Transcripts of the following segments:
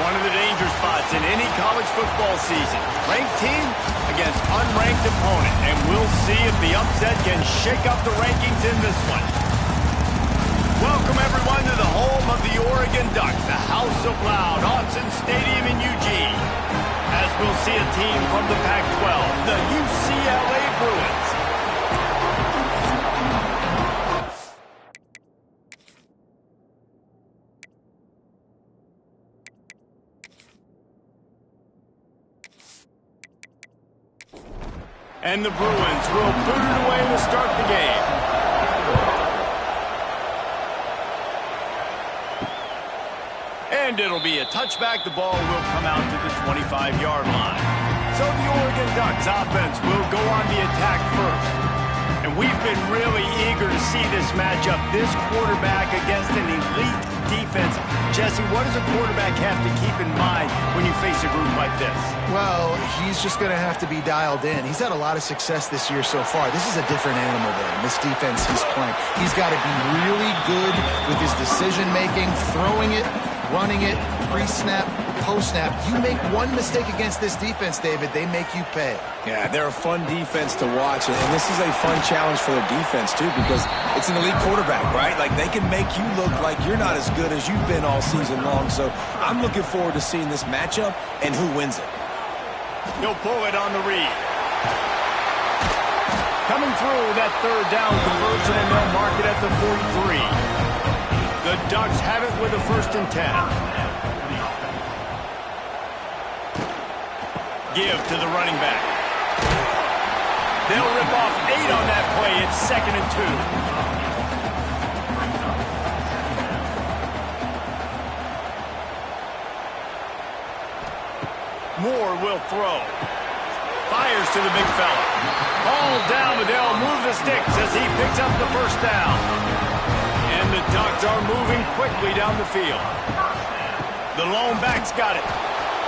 One of the danger spots in any college football season. Ranked team against unranked opponent. And we'll see if the upset can shake up the rankings in this one. Welcome, everyone, to the home of the Oregon Ducks, the House of Loud, Autzen Stadium in Eugene. As we'll see a team from the Pac-12, the UCLA Bruins. And the Bruins will boot it away to start the game. And it'll be a touchback. The ball will come out to the 25-yard line. So the Oregon Ducks offense will go on the attack first. And we've been really eager to see this matchup, this quarterback against an elite defense. Jesse, what does a quarterback have to keep in mind when you face a group like this? Well, he's just going to have to be dialed in. He's had a lot of success this year so far. This is a different animal than this defense he's playing. He's got to be really good with his decision-making, throwing it, running it, pre-snap, post-snap. You make one mistake against this defense, David, they make you pay. Yeah, they're a fun defense to watch, and this is a fun challenge for their defense, too, because it's an elite quarterback, right? Like, they can make you look like you're not as good as you've been all season long, so I'm looking forward to seeing this matchup and who wins it. He'll pull it on the read. Coming through that third down conversion, and they'll mark it at the 43. The Ducks have it with a 1st and 10. Give to the running back. They'll rip off 8 on that play. It's 2nd and 2. Moore will throw. Fires to the big fella. Ball down, but they'll move the sticks as he picks up the 1st down. And the Ducks are moving quickly down the field. The lone back's got it.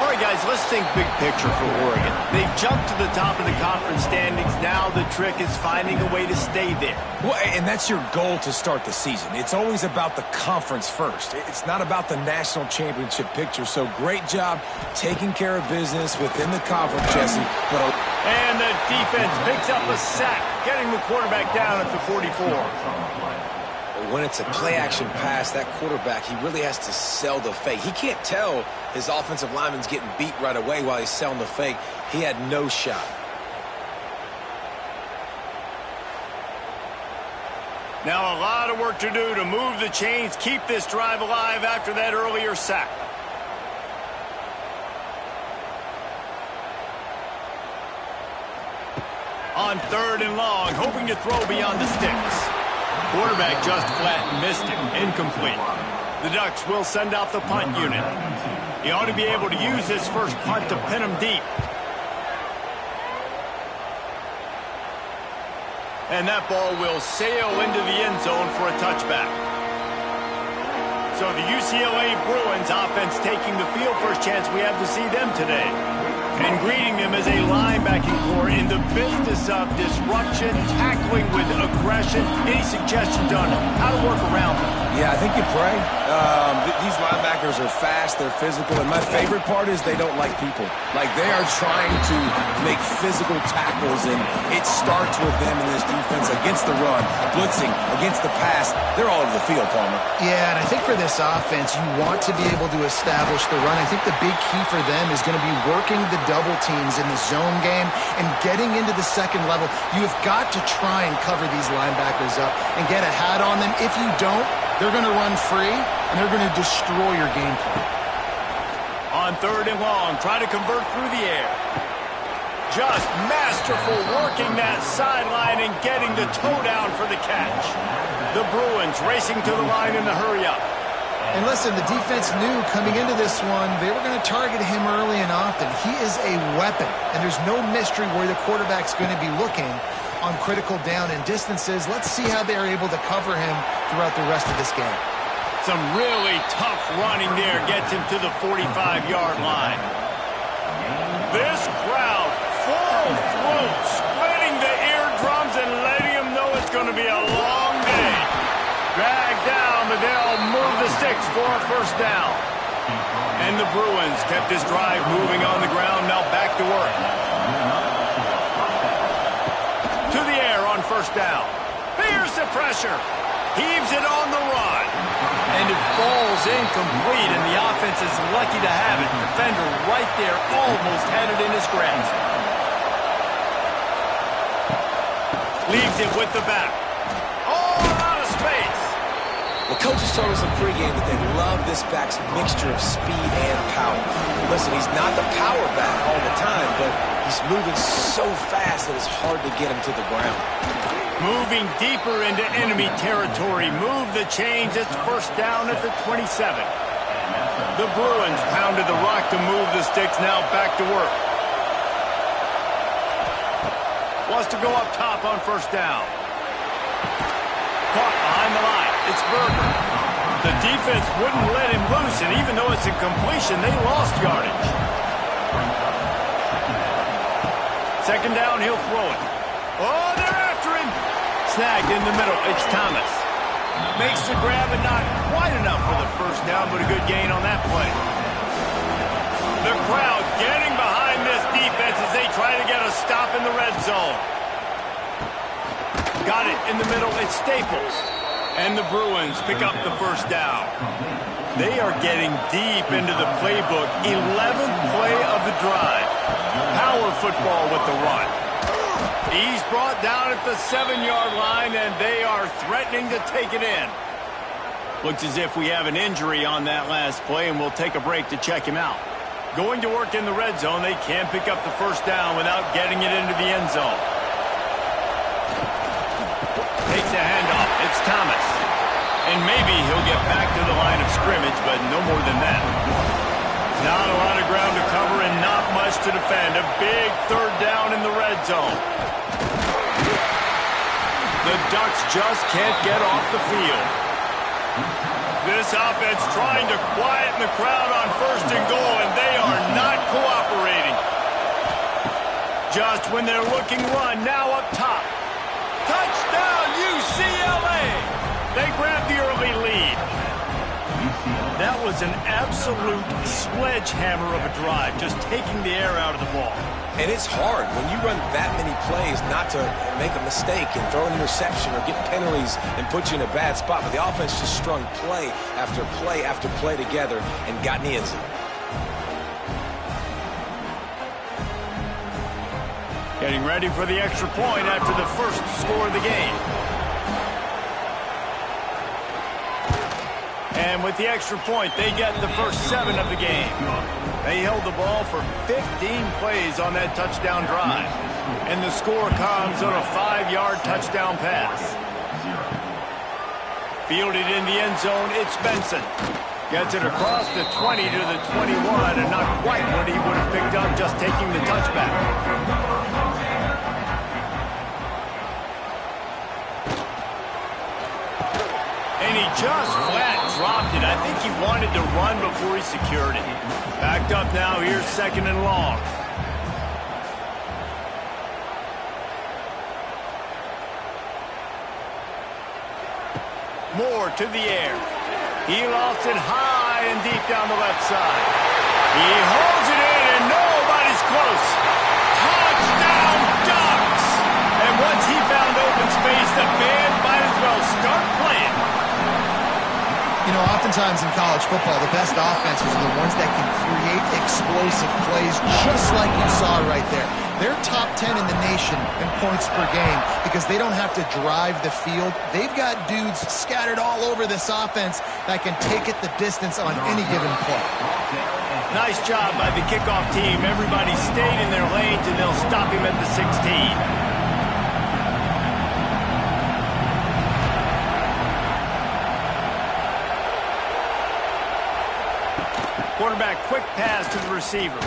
All right, guys, let's think big picture for Oregon. They've jumped to the top of the conference standings. Now the trick is finding a way to stay there. Well, and that's your goal to start the season. It's always about the conference first. It's not about the national championship picture. So great job taking care of business within the conference, Jesse. And the defense picks up a sack, getting the quarterback down at the 44. When it's a play-action pass, that quarterback, he really has to sell the fake. He can't tell his offensive lineman's getting beat right away while he's selling the fake. He had no shot. Now a lot of work to do to move the chains, keep this drive alive after that earlier sack. On 3rd and long, hoping to throw beyond the sticks. Quarterback just flat missed him. Incomplete. The Ducks will send out the punt unit. He ought to be able to use his first punt to pin him deep. And that ball will sail into the end zone for a touchback. So the UCLA Bruins offense taking the field. First chance we have to see them today. And greeting them as a linebacking core in the business of disruption, tackling with aggression. Any suggestions on how to work around them? Yeah, I think you pray. These linebackers are fast, they're physical, and my favorite part is they don't like people. Like, they are trying to make physical tackles, and it starts with them in this defense against the run, blitzing, against the pass. They're all over the field, Palmer. Yeah, and I think for this offense, you want to be able to establish the run. I think the big key for them is going to be working the double teams in the zone game and getting into the second level. You have got to try and cover these linebackers up and get a hat on them. If you don't, they're going to run free, and they're going to destroy your game plan. On 3rd and long, try to convert through the air. Just masterful working that sideline and getting the toe down for the catch. The Bruins racing to the line in the hurry up. And listen, the defense knew coming into this one, they were going to target him early and often. He is a weapon, and there's no mystery where the quarterback's going to be looking on critical down and distances. Let's see how they're able to cover him throughout the rest of this game. Some really tough running there gets him to the 45-yard line. This crowd, full throat, splitting the eardrums and letting him know it's going to be a long day. Dragged down, but they'll move the sticks for a 1st down. And the Bruins kept his drive moving on the ground. Now back to work. To the air on first down. Here's the pressure. Heaves it on the run. And it falls incomplete, and the offense is lucky to have it. Defender right there almost had it in his grasp. Leaves it with the back. All out of space. The coaches told us in pregame that they love this back's mixture of speed and power. Listen, he's not the power back all the time, but he's moving so fast that it's hard to get him to the ground. Moving deeper into enemy territory. Move the chains. It's first down at the 27. The Bruins pounded the rock to move the sticks. Now back to work. Wants to go up top on first down. Caught behind the line. It's Berger. The defense wouldn't let him loose, and even though it's a completion, they lost yardage. Second down, he'll throw it. Oh, they're after him. Snagged in the middle. It's Thomas. Makes the grab and not quite enough for the first down, but a good gain on that play. The crowd getting behind this defense as they try to get a stop in the red zone. Got it in the middle. It's Staples. And the Bruins pick up the first down. They are getting deep into the playbook. 11th play of the drive. Power football with the run. He's brought down at the 7-yard line, and they are threatening to take it in. Looks as if we have an injury on that last play, and we'll take a break to check him out. Going to work in the red zone, they can't pick up the first down without getting it into the end zone. Takes the handoff. It's Thomas. And maybe he'll get back to the line of scrimmage, but no more than that. Not a lot of ground to cover and not much to defend. A big third down in the red zone. The Ducks just can't get off the field. This offense trying to quieten the crowd on first and goal, and they are not cooperating. Just when they're looking run, now up top. Touchdown, UCLA! They grab the early lead. That was an absolute sledgehammer of a drive, just taking the air out of the ball. And it's hard when you run that many plays not to make a mistake and throw an interception or get penalties and put you in a bad spot. But the offense just strung play after play after play together and got in the end zone. Getting ready for the extra point after the first score of the game. And with the extra point, they get the first 7 of the game. They held the ball for 15 plays on that touchdown drive. And the score comes on a 5-yard touchdown pass. Fielded in the end zone, it's Benson. Gets it across the 20 to the 21, and not quite what he would have picked up just taking the touchback. And he just flat dropped it. I think he wanted to run before he secured it. Backed up now. Here's second and long. Moore to the air. He lofts it high and deep down the left side. He holds it in, and nobody's close. Touchdown, Ducks! And once he found open space, the band might as well start playing. You know, oftentimes in college football, the best offenses are the ones that can create explosive plays, just like you saw right there. They're top 10 in the nation in points per game because they don't have to drive the field. They've got dudes scattered all over this offense that can take it the distance on any given play. Nice job by the kickoff team. Everybody stayed in their lanes, and they'll stop him at the 16. Quarterback, quick pass to the receiver.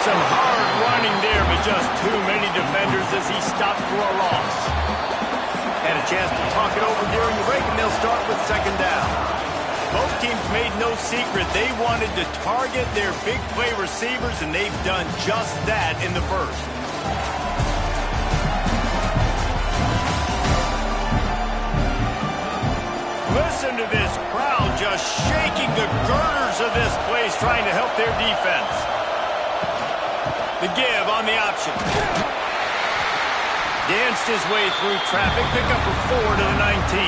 Some hard running there, but just too many defenders as he stopped for a loss. Had a chance to talk it over during the break, and they'll start with second down. Both teams made no secret they wanted to target their big play receivers, and they've done just that in the first. Listen to this crowd just shaking the girders of this place, trying to help their defense. The give on the option. Danced his way through traffic, pick up a 4 to the 19.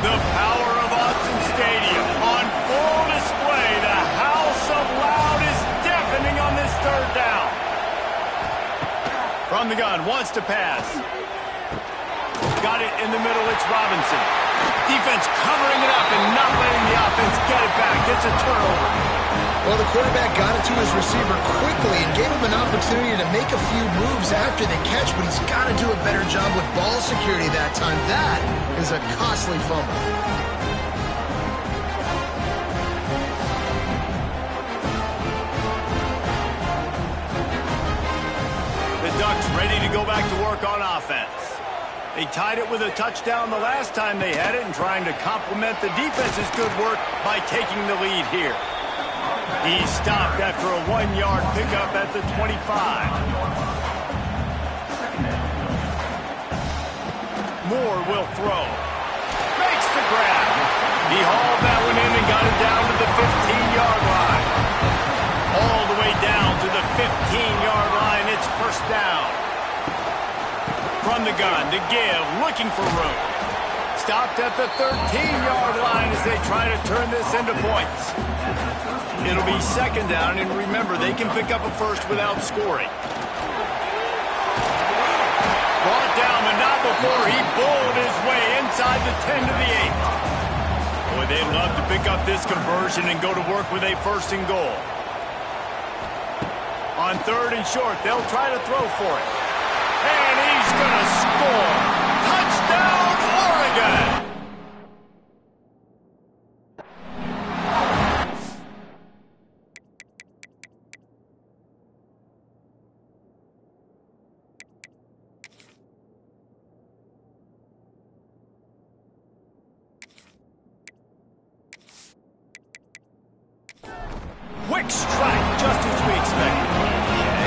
The power of Autzen Stadium on full display. The house of loud is deafening on this third down. From the gun, wants to pass. Got it in the middle, it's Robinson. Defense covering it up and not letting the offense get it back. It's a turnover. Well, the quarterback got it to his receiver quickly and gave him an opportunity to make a few moves after the catch, but he's got to do a better job with ball security that time. That is a costly fumble. The Ducks ready to go back to work on offense. They tied it with a touchdown the last time they had it and trying to complement the defense's good work by taking the lead here. He stopped after a 1-yard pickup at the 25. Moore will throw. Makes the grab. He hauled that one in and got it down to the 15-yard line. All the way down to the 15-yard line. It's first down. From the gun, to give, looking for room. Stopped at the 13-yard line as they try to turn this into points. It'll be second down, and remember, they can pick up a first without scoring. Brought down, but not before he bowled his way inside the 10 to the 8. Boy, they'd love to pick up this conversion and go to work with a first and goal. On third and short, they'll try to throw for it. And he's going to score. Touchdown, Oregon! Quick strike, just as we expected.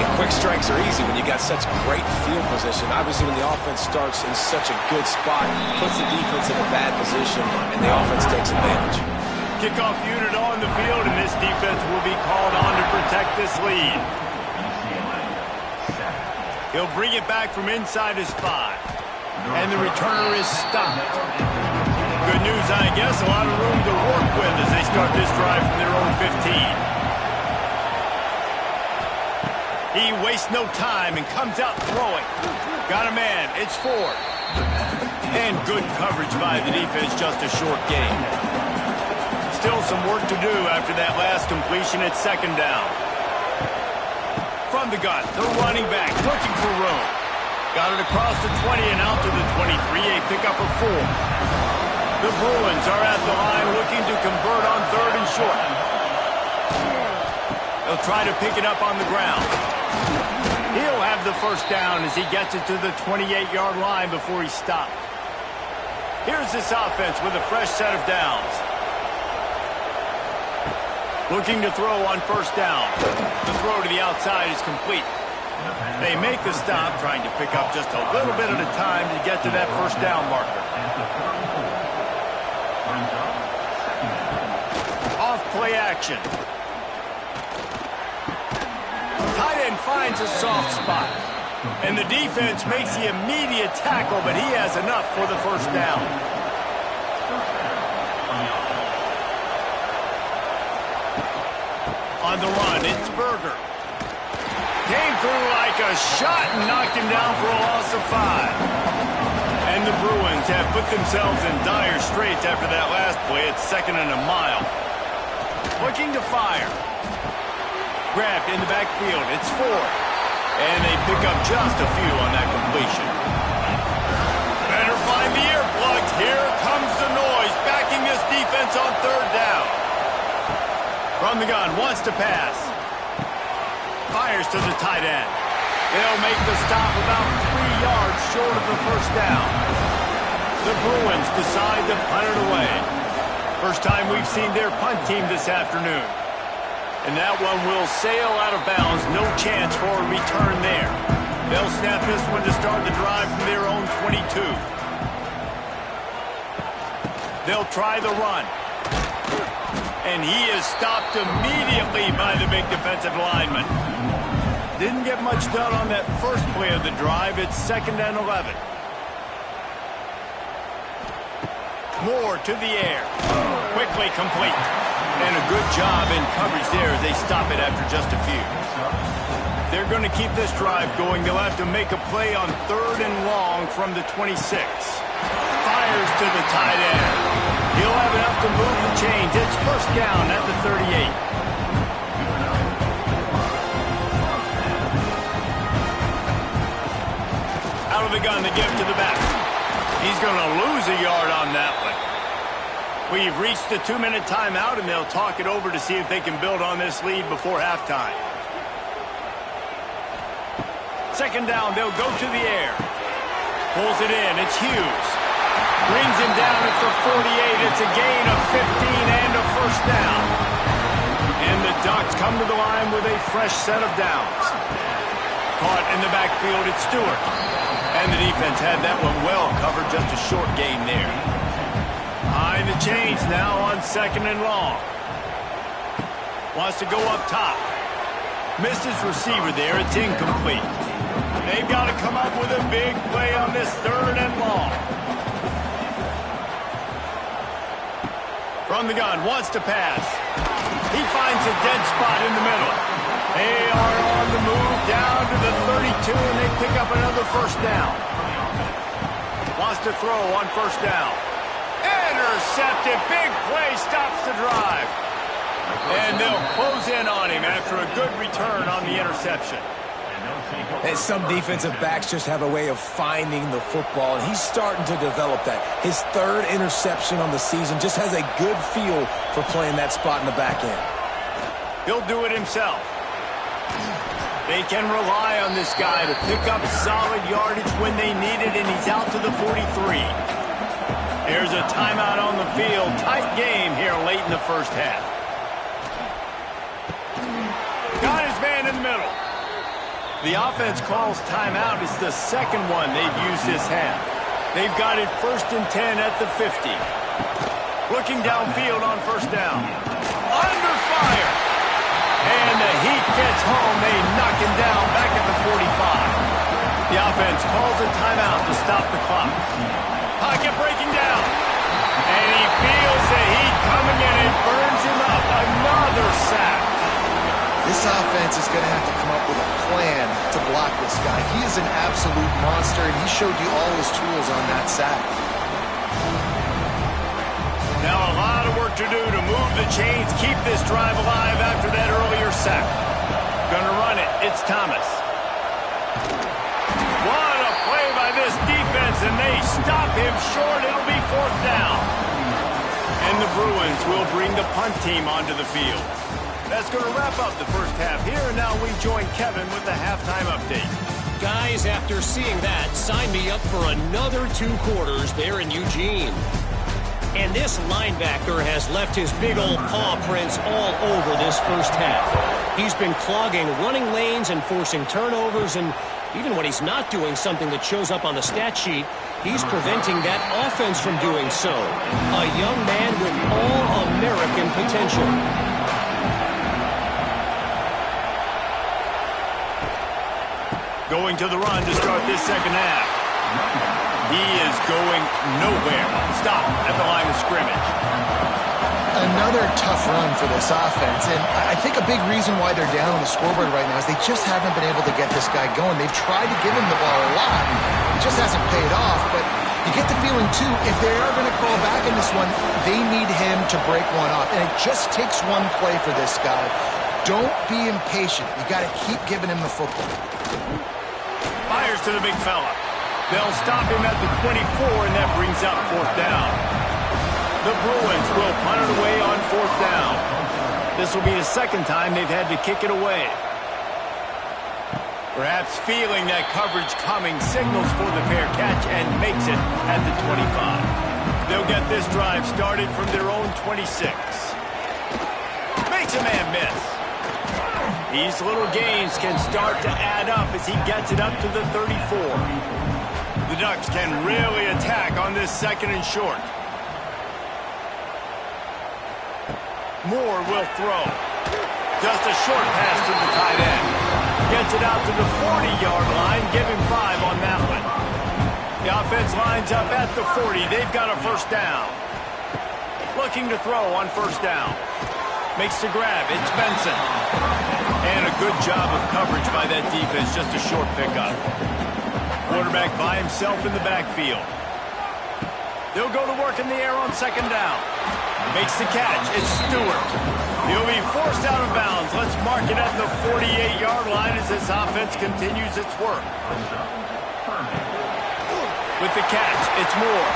And quick strikes are easy when you got such great field position. Obviously, when the offense starts in such a good spot, puts the defense in a bad position, and the offense takes advantage. Kickoff unit on the field, and this defense will be called on to protect this lead. He'll bring it back from inside his 5. And the returner is stopped. Good news, I guess, a lot of room to work with as they start this drive from their own 15. He wastes no time and comes out throwing. Got a man. It's 4. And good coverage by the defense, just a short gain. Still some work to do after that last completion at second down. From the gun, the running back looking for room. Got it across the 20 and out to the 23, a pickup of 4. The Bruins are at the line looking to convert on third and short. They'll try to pick it up on the ground. He'll have the first down as he gets it to the 28-yard line before he's stopped. Here's this offense with a fresh set of downs. Looking to throw on first down. The throw to the outside is complete. They make the stop, trying to pick up just a little bit at a time to get to that first down marker. Off play action. Tight end finds a soft spot. And the defense makes the immediate tackle, but he has enough for the first down. On the run, it's Berger. Came through like a shot and knocked him down for a loss of 5. And the Bruins have put themselves in dire straits after that last play. It's second and a mile. Looking to fire. Grabbed in the backfield. It's 4. And they pick up just a few on that completion. Better find the earplugs. Here comes the noise, backing this defense on third down. From the gun, wants to pass. Fires to the tight end. They'll make the stop about 3 yards short of the first down. The Bruins decide to punt it away. First time we've seen their punt team this afternoon. And that one will sail out of bounds. No chance for a return there. They'll snap this one to start the drive from their own 22. They'll try the run. And he is stopped immediately by the big defensive lineman. Didn't get much done on that first play of the drive. It's 2nd and 11. Moore to the air. Quickly complete. And a good job in coverage there as they stop it after just a few. If they're going to keep this drive going, they'll have to make a play on 3rd and long from the 26. Fires to the tight end. He'll have enough to move the chains. It's 1st down at the 38. Out of the gun, the give to the back. He's going to lose a yard on that one. We've reached the 2-minute timeout, and they'll talk it over to see if they can build on this lead before halftime. 2nd down, they'll go to the air. Pulls it in, it's Hughes. Brings him down at the 48. It's a gain of 15 and a 1st down. And the Ducks come to the line with a fresh set of downs. Caught in the backfield, it's Stewart. And the defense had that one well covered, just a short gain there. Behind the chains now on 2nd and long. Wants to go up top. Missed his receiver there, it's incomplete. They've got to come up with a big play on this 3rd and long. From the gun, wants to pass. He finds a dead spot in the middle. They are on the move down to the 32, and they pick up another 1st down. Wants to throw on 1st down. Intercepted. Big play stops the drive. And they'll close in on him after a good return on the interception. And some defensive backs just have a way of finding the football, and he's starting to develop that. His 3rd interception on the season, just has a good feel for playing that spot in the back end. He'll do it himself. They can rely on this guy to pick up solid yardage when they need it, and he's out to the 43. There's a timeout on the field. Tight game here late in the 1st half. Got his man in the middle. The offense calls timeout. It's the 2nd one they've used this half. They've got it 1st and 10 at the 50. Looking downfield on 1st down. Under fire. And the heat gets home. They knock him down back at the 45. The offense calls a timeout to stop the clock. Pocket breaking down. And he feels the heat coming in and burns him up. Another sack. This offense is going to have to come up with a plan to block this guy. He is an absolute monster, and he showed you all his tools on that sack. Now a lot of work to do to move the chains, keep this drive alive after that earlier sack. Gonna run it. It's Thomas. What a play by this defense, and they stop him short. It'll be 4th down. And the Bruins will bring the punt team onto the field. That's going to wrap up the 1st half here, and now we join Kevin with the halftime update. Guys, after seeing that, sign me up for another 2 quarters there in Eugene. And this linebacker has left his big old paw prints all over this 1st half. He's been clogging running lanes and forcing turnovers, and even when he's not doing something that shows up on the stat sheet, he's preventing that offense from doing so. A young man with all-American potential. Going to the run to start this 2nd half. He is going nowhere. Stop at the line of scrimmage. Another tough run for this offense, and I think a big reason why they're down on the scoreboard right now is they just haven't been able to get this guy going. They've tried to give him the ball a lot. It just hasn't paid off, but you get the feeling, too, if they are going to crawl back in this one, they need him to break one off, and it just takes one play for this guy. Don't be impatient. You got to keep giving him the football. Fires to the big fella. They'll stop him at the 24, and that brings up 4th down. The Bruins will punt it away on 4th down. This will be the 2nd time they've had to kick it away. Perhaps feeling that coverage coming, signals for the fair catch and makes it at the 25. They'll get this drive started from their own 26. Makes a man miss. These little gains can start to add up as he gets it up to the 34. The Ducks can really attack on this 2nd and short. Moore will throw. Just a short pass to the tight end. Gets it out to the 40-yard line. Give him 5 on that one. The offense lines up at the 40. They've got a first down. Looking to throw on first down. Makes the grab. It's Benson. And a good job of coverage by that defense. Just a short pickup. Quarterback by himself in the backfield. They'll go to work in the air on second down. Makes the catch. It's Stewart. He'll be forced out of bounds. Let's mark it at the 48-yard line as this offense continues its work. With the catch, it's Moore.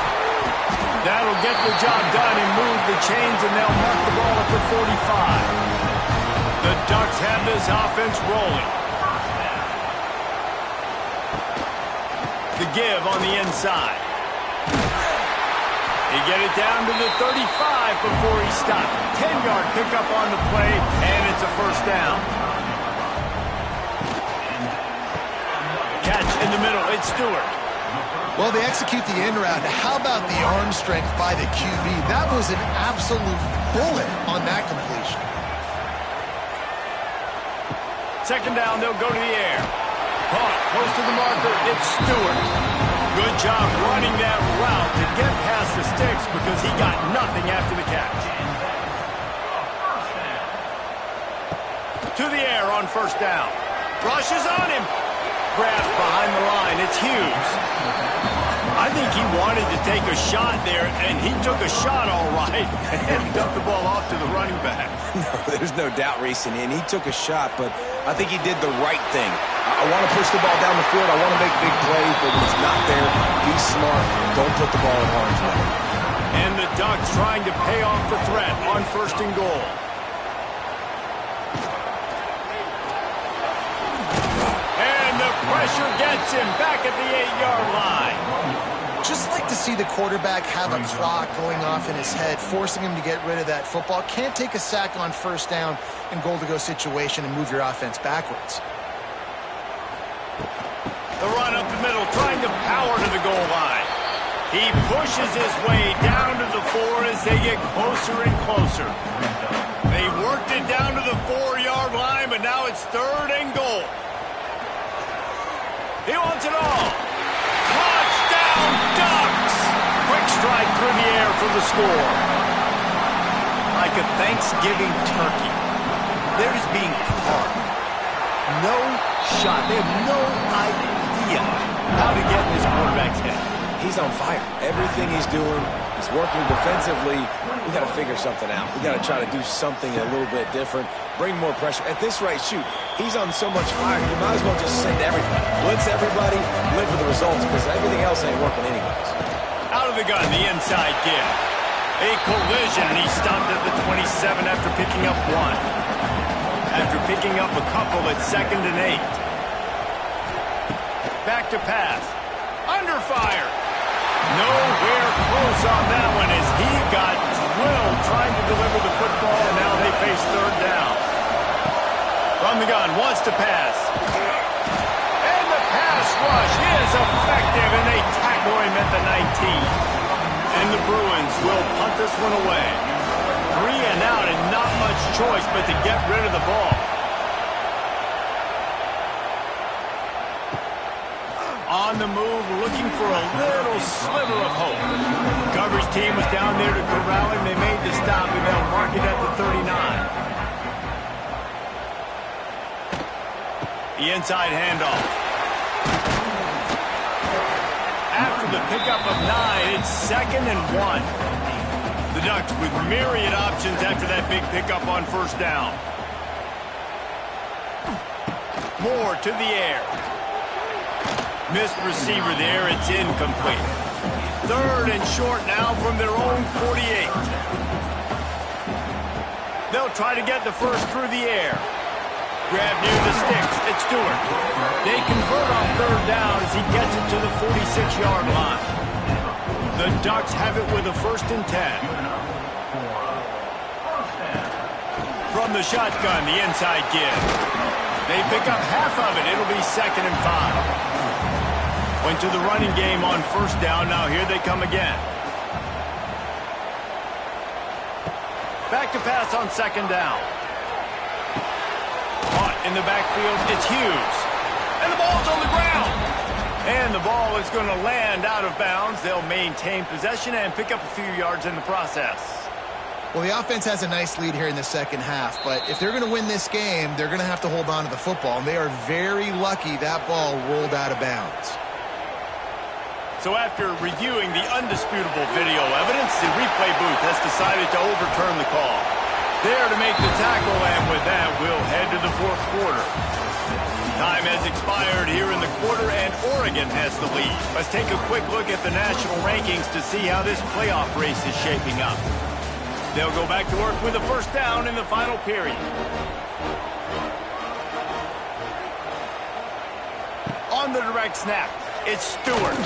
That'll get the job done and move the chains, and they'll mark the ball at the 45. The Ducks have this offense rolling. The give on the inside. They get it down to the 35 before he stopped. 10-yard pickup on the play, and it's a first down. Catch in the middle. It's Stewart. Well, they execute the in route. How about the arm strength by the QB? That was an absolute bullet on that completion. Second down, they'll go to the air. Caught close to the marker. It's Stewart. Good job running that route to get past the sticks because he got nothing after the catch. To the air on first down. Rushes on him. Grabs behind the line. It's Hughes. I think he wanted to take a shot there, and he took a shot all right and dumped the ball off to the running back. No, there's no doubt, Reese, and he took a shot, but I think he did the right thing. I want to push the ball down the field. I want to make big plays, but when it's not there, be smart. Don't put the ball in harm's way. And the Ducks trying to pay off the threat on first and goal. And the pressure gets him back at the 8-yard line. Just like to see the quarterback have a clock going off in his head, forcing him to get rid of that football. Can't take a sack on first down in goal-to-go situation and move your offense backwards. The run up the middle, trying to power to the goal line. He pushes his way down to the 4 as they get closer and closer. They worked it down to the 4-yard line, but now it's third and goal. He wants it all. Touchdown, Ducks! Quick strike through the air for the score. Like a Thanksgiving turkey. They're just being carved. No shot. They have no idea how to get in this quarterback's head. He's on fire. Everything he's doing, he's working defensively. We got to figure something out. We got to try to do something a little bit different. Bring more pressure. At this rate, shoot, he's on so much fire, you might as well just send everybody. Blitz everybody, live with the results, because everything else ain't working anyways. Out of the gun, the inside give. A collision, and he stopped at the 27 after picking up 1. After picking up a couple at 2nd and 8. Back to pass. Under fire. Nowhere close on that one as he got drilled trying to deliver the football, and now they face third down. From the gun, wants to pass. And the pass rush is effective, and they tackle him at the 19. And the Bruins will punt this one away. 3 and out and not much choice but to get rid of the ball. On the move, looking for a little sliver of hope. Coverage team was down there to corral him. They made the stop, and they'll mark it at the 39. The inside handoff. After the pickup of 9, it's 2nd and 1. The Ducks with myriad options after that big pickup on first down. Moore to the air. Missed receiver there. It's incomplete. Third and short now from their own 48. They'll try to get the first through the air. Grab near the sticks. It's Stewart. They convert on third down as he gets it to the 46-yard line. The Ducks have it with a 1st and 10. From the shotgun, the inside give. They pick up half of it. It'll be 2nd and 5. Went to the running game on first down. Now here they come again. Back to pass on second down. Caught in the backfield, it's Hughes. And the ball's on the ground. And the ball is going to land out of bounds. They'll maintain possession and pick up a few yards in the process. Well, the offense has a nice lead here in the second half, but if they're going to win this game, they're going to have to hold on to the football, and they are very lucky that ball rolled out of bounds. So after reviewing the undisputable video evidence, the replay booth has decided to overturn the call. There to make the tackle, and with that, we'll head to the fourth quarter. Time has expired here in the quarter, and Oregon has the lead. Let's take a quick look at the national rankings to see how this playoff race is shaping up. They'll go back to work with a first down in the final period. On the direct snap, it's Stewart.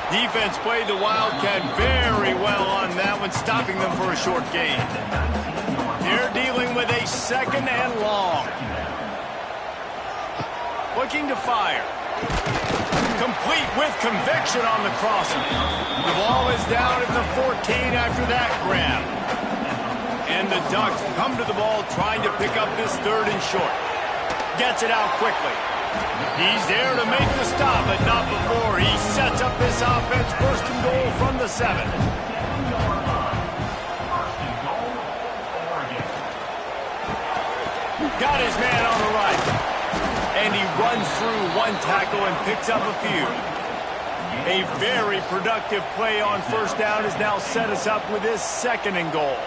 Defense played the Wildcat very well on that one, stopping them for a short gain. They're dealing with a second and long. Looking to fire. Complete with conviction on the crossing. The ball is down at the 14 after that grab. And the Ducks come to the ball trying to pick up this third and short. Gets it out quickly. He's there to make the stop, but not before he sets up this offense. First and goal from the 7. Got his man on the right. And he runs through one tackle and picks up a few. A very productive play on first down has now set us up with this second and goal.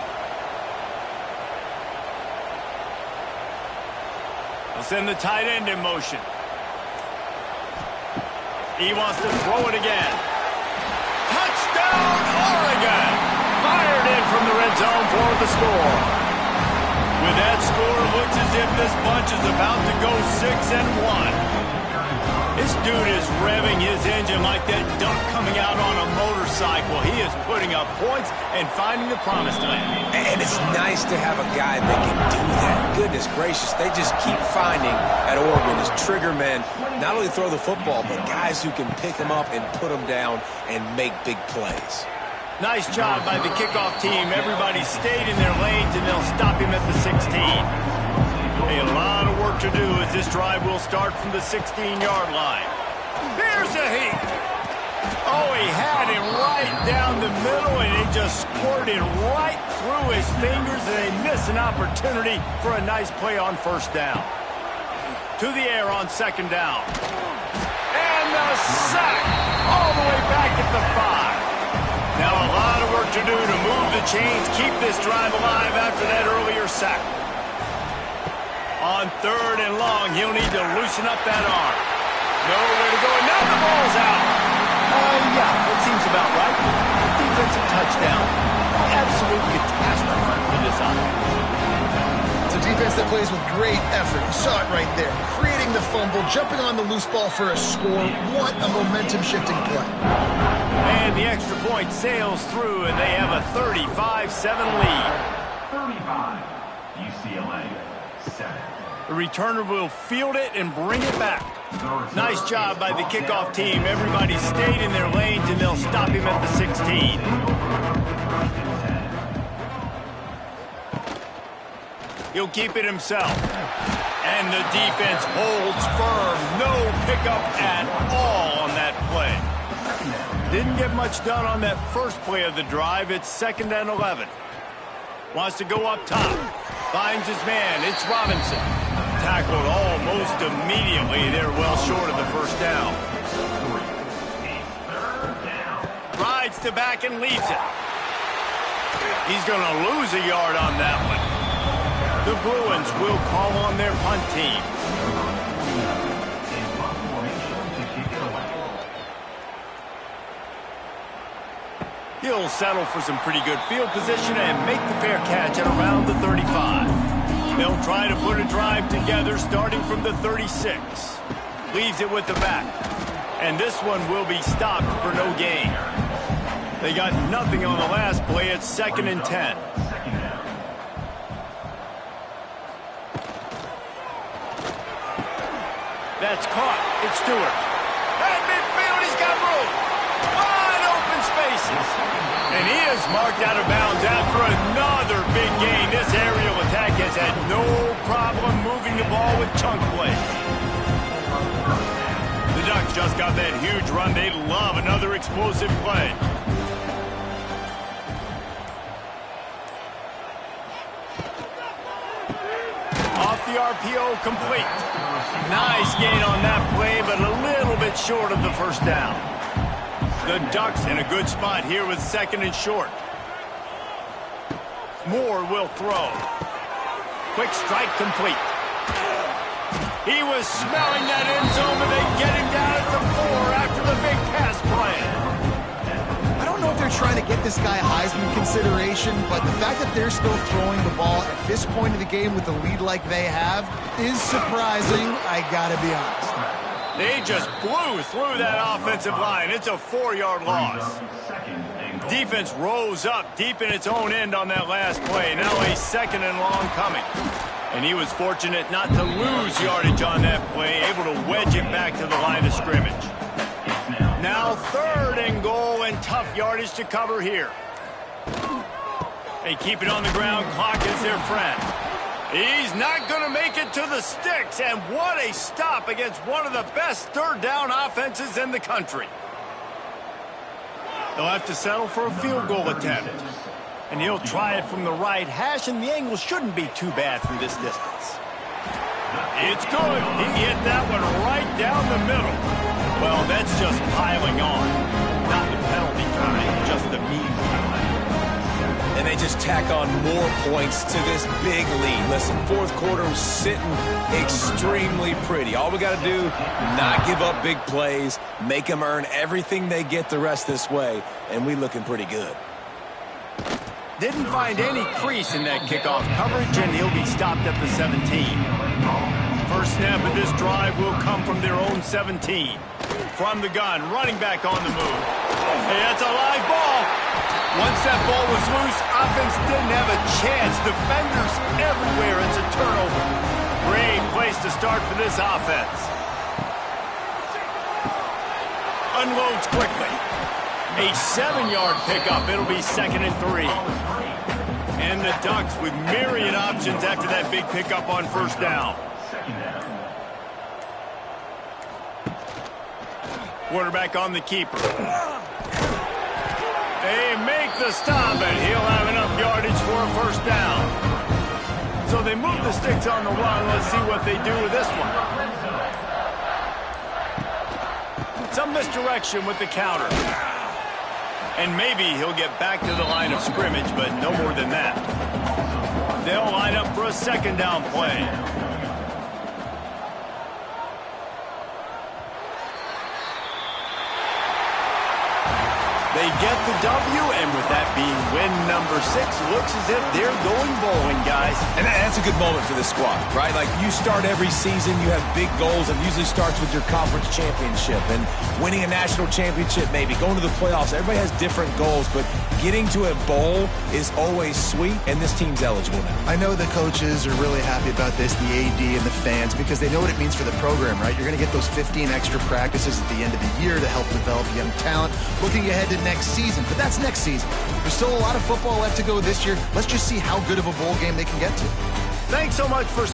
They'll send the tight end in motion. He wants to throw it again. Touchdown, Oregon! Fired in from the red zone for the score. With that score, it looks as if this bunch is about to go 6-1. This dude is revving his engine like that duck coming out on a motorcycle. He is putting up points and finding the promised land. And it's nice to have a guy that can do that. Goodness gracious, they just keep finding at Oregon as trigger men, not only throw the football, but guys who can pick them up and put them down and make big plays. Nice job by the kickoff team. Everybody stayed in their lanes, and they'll stop him at the 16. A lot of work to do as this drive will start from the 16-yard line. Here's a heat. Oh, he had him right down the middle, and it just squirted right through his fingers, and they miss an opportunity for a nice play on first down. To the air on second down. And the sack all the way back at the 5. Now a lot of work to do to move the chains, keep this drive alive after that earlier sack. On third and long, he'll need to loosen up that arm. Nowhere to go, and now the ball's out. Yeah, that seems about right. Defensive touchdown. Absolute catastrophe for this offense. It's a defense that plays with great effort. You saw it right there. Creating the fumble, jumping on the loose ball for a score. What a momentum-shifting play. And the extra point sails through, and they have a 35-7 lead. 35, UCLA, 7. The returner will field it and bring it back. Nice job by the kickoff team. Everybody stayed in their lanes, and they'll stop him at the 16. He'll keep it himself. And the defense holds firm. No pickup at all on that play. Didn't get much done on that first play of the drive. It's 2nd and 11. Wants to go up top. Finds his man. It's Robinson. Tackled almost immediately. They're well short of the first down. Rides to back and leaves it. He's going to lose a yard on that one. The Bruins will call on their punt team. He'll settle for some pretty good field position and make the fair catch at around the 35. They'll try to put a drive together starting from the 36. Leaves it with the back. And this one will be stopped for no gain. They got nothing on the last play. It's 2nd and 10. That's caught. It's Stewart. At midfield, he's got room. Wide open spaces. And he is marked out of bounds after another big gain. This aerial attack has had no problem moving the ball with chunk plays. The Ducks just got that huge run. They love another explosive play. Off the RPO, complete. Nice gain on that play, but a little bit short of the first down. The Ducks in a good spot here with second and short. Moore will throw. Quick strike complete. He was smelling that end zone, but they get him down at the 4 after the big pass play. I don't know if they're trying to get this guy Heisman consideration, but the fact that they're still throwing the ball at this point of the game with the lead like they have is surprising, I gotta be honest. They just blew through that offensive line. It's a 4-yard loss. Defense rose up deep in its own end on that last play. Now a second and long coming. And he was fortunate not to lose yardage on that play, able to wedge it back to the line of scrimmage. Now third and goal, and tough yardage to cover here. They keep it on the ground. Clock is their friend. He's not going to make it to the sticks, and what a stop against one of the best third down offenses in the country. They'll have to settle for a field goal attempt. And he'll try it from the right hash, and the angle shouldn't be too bad from this distance. It's good. He hit that one right down the middle. Well, that's just piling on. Not the penalty kind, just the mean kind. And they just tack on more points to this big lead. Listen, fourth quarter is sitting extremely pretty. All we got to do, not give up big plays, make them earn everything they get the rest this way, and we looking pretty good. Didn't find any crease in that kickoff coverage, and he'll be stopped at the 17. First snap of this drive will come from their own 17. From the gun, running back on the move. Hey, that's a live ball. Once that ball was loose, offense didn't have a chance. Defenders everywhere. It's a turnover. Great place to start for this offense. Unloads quickly. A 7-yard pickup. It'll be second and 3. And the Ducks with myriad options after that big pickup on first down. Quarterback on the keeper. They make the stop, and he'll have enough yardage for a first down. So they move the sticks on the run. Let's see what they do with this one. Some misdirection with the counter. And maybe he'll get back to the line of scrimmage, but no more than that. They'll line up for a second down play. They get the W, and with that being win number 6, looks as if they're going bowling, guys. And that's a good moment for this squad, right? Like, you start every season, you have big goals. It usually starts with your conference championship and winning a national championship, maybe going to the playoffs. Everybody has different goals, but getting to a bowl is always sweet, and this team's eligible now. I know the coaches are really happy about this, the AD and the fans, because they know what it means for the program, right? You're going to get those 15 extra practices at the end of the year to help develop young talent. Looking ahead to next season, but that's next season. There's still a lot of football left to go this year. Let's just see how good of a bowl game they can get to. Thanks so much for